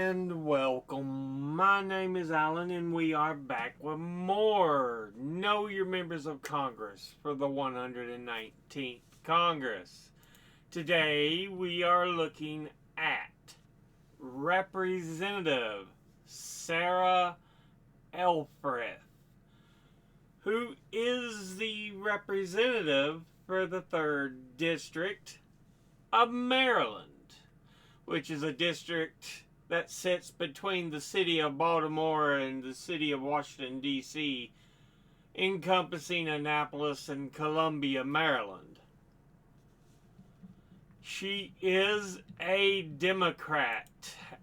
And welcome. My name is Alan, and we are back with more Know Your Members of Congress for the 119th Congress. Today we are looking at Representative Sarah Elfreth, who is the representative for the 3rd District of Maryland, which is a district that sits between the city of Baltimore and the city of Washington, D.C., encompassing Annapolis and Columbia, Maryland. She is a Democrat,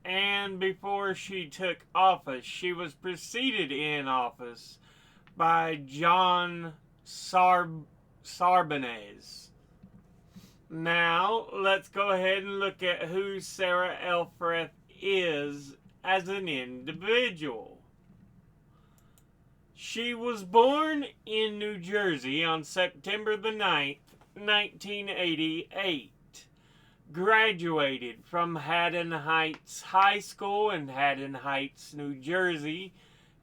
and before she took office, she was preceded in office by John Sarbanes. Now, let's go ahead and look at who Sarah Elfreth is as an individual. She was born in New Jersey on September the 9th, 1988. Graduated from Haddon Heights High School in Haddon Heights, New Jersey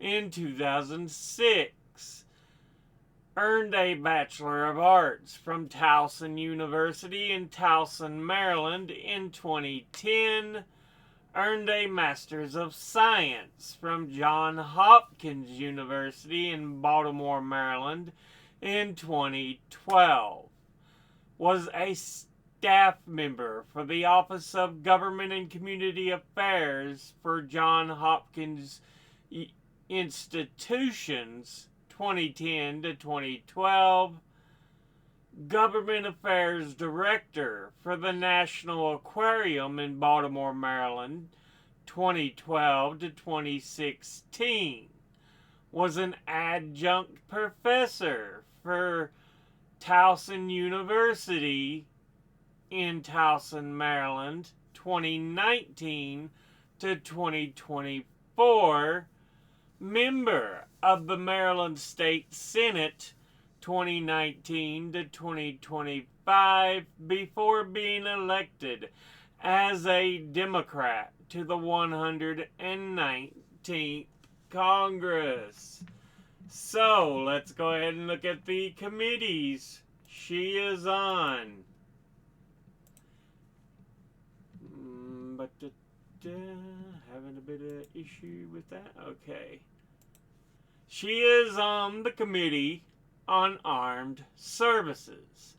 in 2006. Earned a Bachelor of Arts from Towson University in Towson, Maryland in 2010. Earned a Master's of Science from Johns Hopkins University in Baltimore, Maryland in 2012. Was a staff member for the Office of Government and Community Affairs for Johns Hopkins Institutions 2010 to 2012, Government Affairs Director for the National Aquarium in Baltimore, Maryland, 2012 to 2016, was an adjunct professor for Towson University in Towson, Maryland, 2019 to 2024, member of the Maryland State Senate 2019 to 2025 before being elected as a Democrat to the 119th Congress. So let's go ahead and look at the committees she is on. Having a bit of issue with that. Okay. She is on the Committee on Armed Services,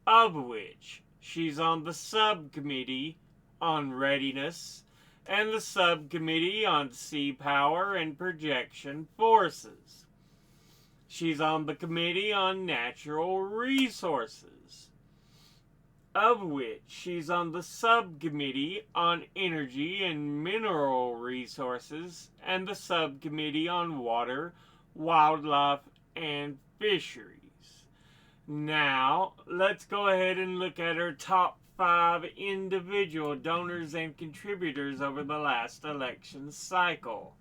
of which she's on the Subcommittee on Readiness and the Subcommittee on Sea Power and Projection Forces. She's on the Committee on Natural Resources, of which she's on the Subcommittee on Energy and Mineral Resources and the Subcommittee on Water, Wildlife, and Fisheries. Now, let's go ahead and look at her top 5 individual donors and contributors over the last election cycle.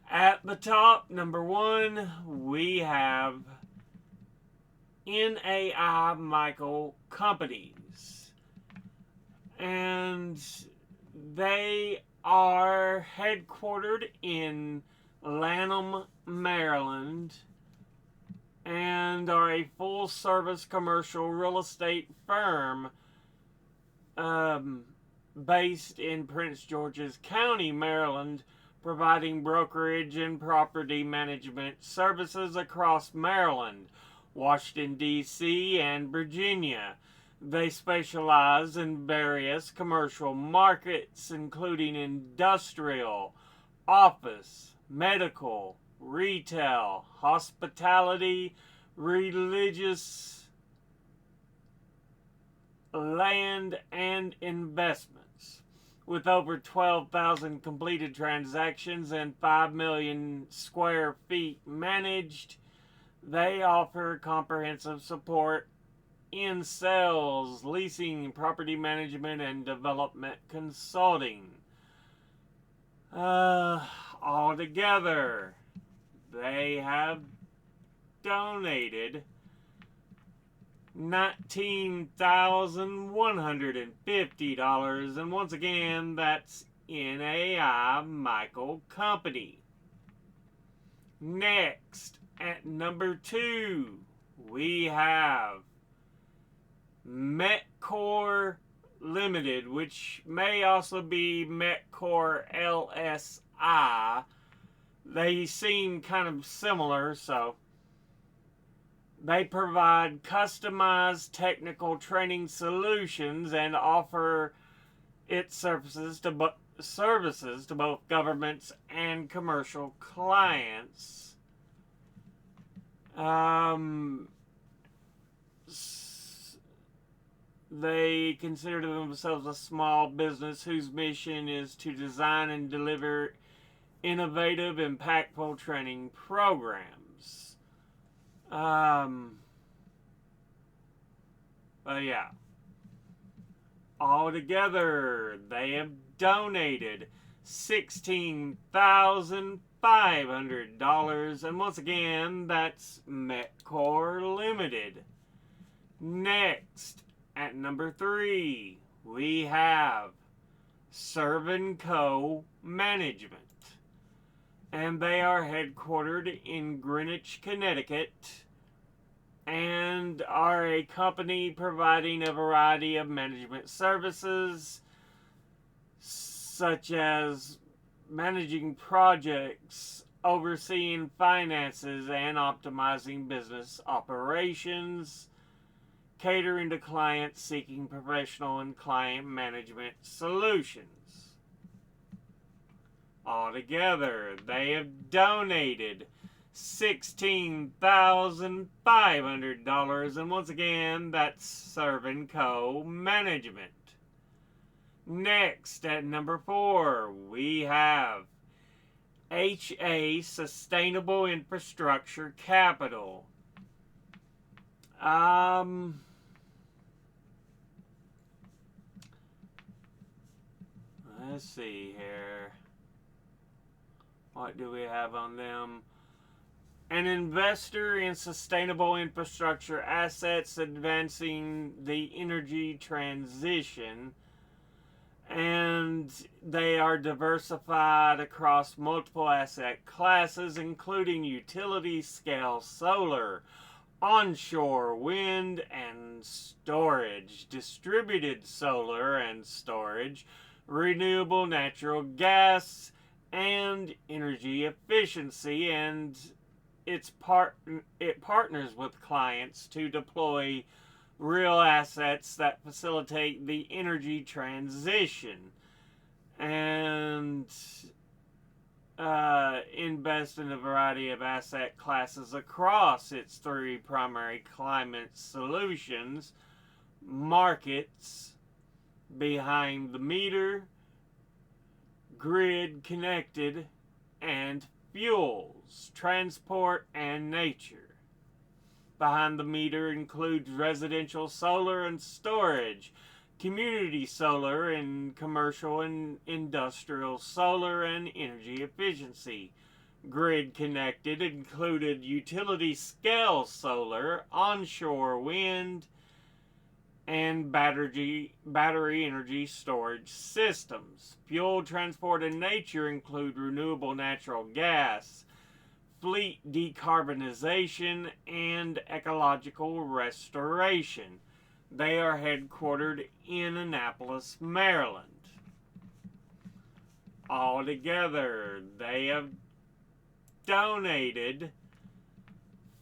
At the top, number 1, we have NAI Michael Companies, and they are headquartered in Lanham, Maryland, and are a full-service commercial real estate firm based in Prince George's County, Maryland, providing brokerage and property management services across Maryland, Washington, D.C., and Virginia. They specialize in various commercial markets, including industrial, office, medical, retail, hospitality, religious, land, and investments. With over 12,000 completed transactions and 5 million square feet managed, they offer comprehensive support in sales, leasing, property management, and development consulting. Altogether, they have donated $19,150, and once again, that's NAI Michael Company. Next, at number 2, we have Metcor Limited, which may also be Metcor LSI. They seem kind of similar, so they provide customized technical training solutions and offer its services to both governments and commercial clients. They consider themselves a small business whose mission is to design and deliver innovative, impactful training programs. But yeah. Altogether, they have donated $16,500. And once again, that's Metcor Limited. Next, at number 3, we have Serve & Co. Management. And they are headquartered in Greenwich, Connecticut, and are a company providing a variety of management services, such as managing projects, overseeing finances, and optimizing business operations, catering to clients seeking professional and client management solutions. Altogether, they have donated $16,500, and once again, that's Serve & Co. Management. Next, at number 4, we have HA Sustainable Infrastructure Capital. Let's see here. What do we have on them? An investor in sustainable infrastructure assets advancing the energy transition, and they are diversified across multiple asset classes, including utility scale solar, onshore wind and storage, distributed solar and storage, renewable natural gas, and energy efficiency, and it partners with clients to deploy real assets that facilitate the energy transition and invest in a variety of asset classes across its 3 primary climate solutions markets: behind the meter, grid connected, and fuels, transport, and nature. Behind the meter includes residential solar and storage, community solar, and commercial and industrial solar and energy efficiency. Grid connected included utility scale solar, onshore wind, and battery energy storage systems. Fuel, transport, and nature include renewable natural gas, fleet decarbonization, and ecological restoration. They are headquartered in Annapolis, Maryland. Altogether, they have donated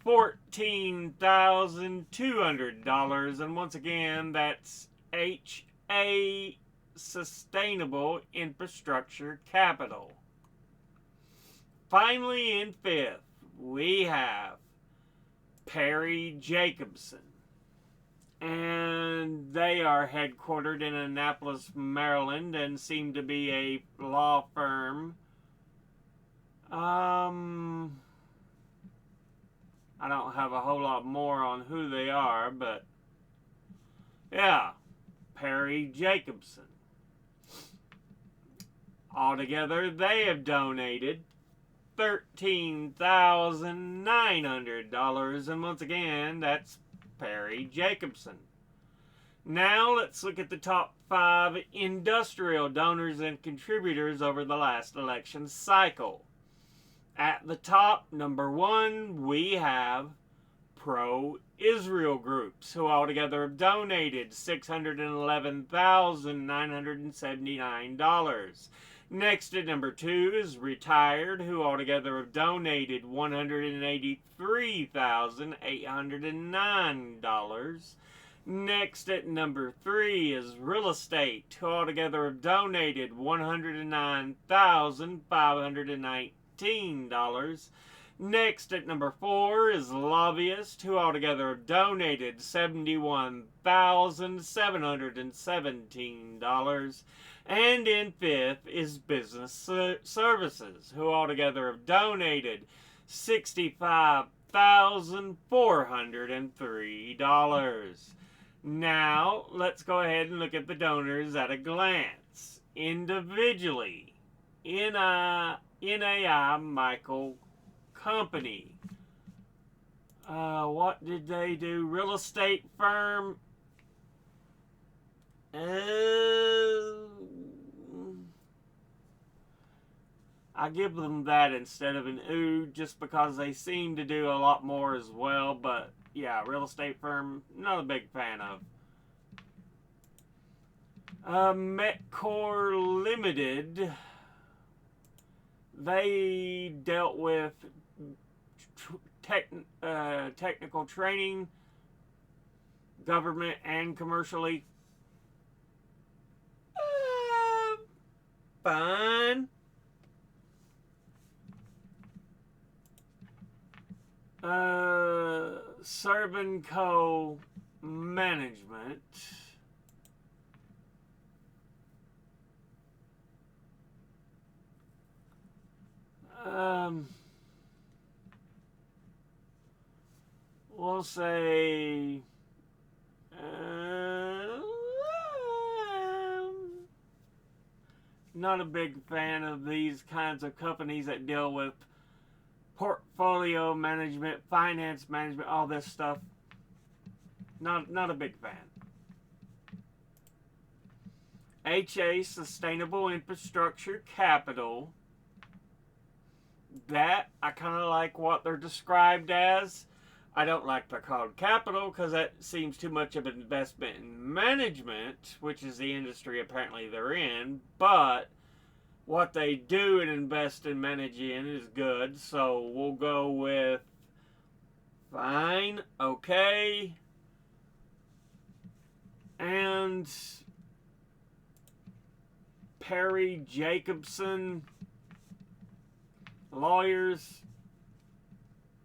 $14,200, and once again, that's HA Sustainable Infrastructure Capital. Finally, in 5th, we have Perry Jacobson, and they are headquartered in Annapolis, Maryland, and seem to be a law firm. I don't have a whole lot more on who they are, but yeah, Perry Jacobson. Altogether, they have donated $13,900, and once again, that's Perry Jacobson. Now let's look at the top 5 industrial donors and contributors over the last election cycle. At the top, number 1, we have pro-Israel groups, who altogether have donated $611,979. Next at number 2 is retired, who altogether have donated $183,809. Next at number 3 is real estate, who altogether have donated $109,519. Next at number 4 is lobbyists, who altogether have donated $71,717. And in 5th is business services, who altogether have donated $65,403. Now, let's go ahead and look at the donors at a glance. Individually, NAI Michael Company. What did they do? Real estate firm. I give them that instead of an ooh, just because they seem to do a lot more as well. But yeah, real estate firm, not a big fan of. Metcor Limited. They dealt with technical training, government and commercially. Fine. Servanco Management. We'll say not a big fan of these kinds of companies that deal with portfolio management, finance management, all this stuff. Not a big fan. HA Sustainable Infrastructure Capital. That, I kind of like what they're described as. I don't like they're called capital because that seems too much of an investment in management, which is the industry apparently they're in. But what they do and invest and manage in is good. So we'll go with fine, okay. And Perry Jacobson Lawyers.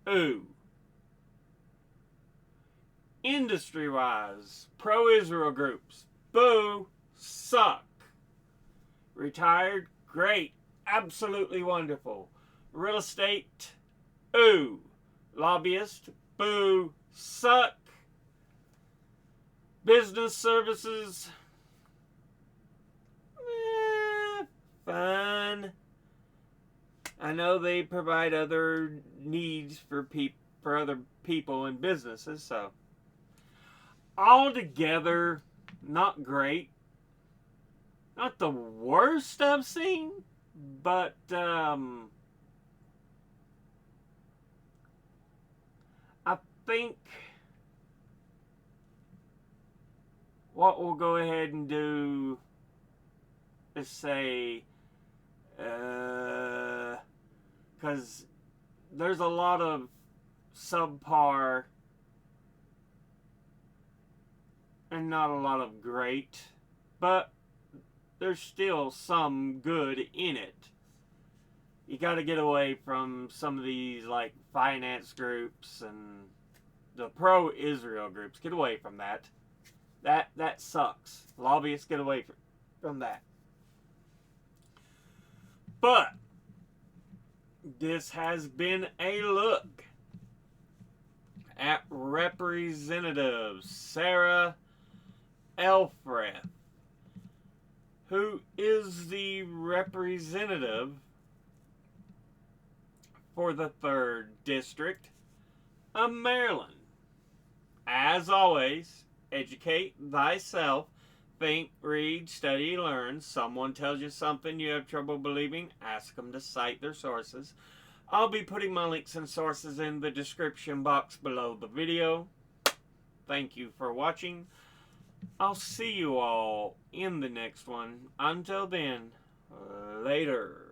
Ooh. Industry-wise, pro-Israel groups. Boo. Suck. Retired. Great. Absolutely wonderful. Real estate. Ooh. Lobbyist. Boo. Suck. Business services. Fine. I know they provide other needs for other people and businesses, so altogether, not great. Not the worst I've seen, but I think what we'll go ahead and do is say, because there's a lot of subpar and not a lot of great, but there's still some good in it. You got to get away from some of these like finance groups and the pro-Israel groups. Get away from that. That sucks. Lobbyists, get away from that. But this has been a look at Representative Sarah Elfreth, who is the representative for the 3rd District of Maryland. As always, Educate thyself. Think, read, study, learn. Someone tells you something you have trouble believing, ask them to cite their sources. I'll be putting my links and sources in the description box below the video. Thank you for watching. I'll see you all in the next one. Until then, later.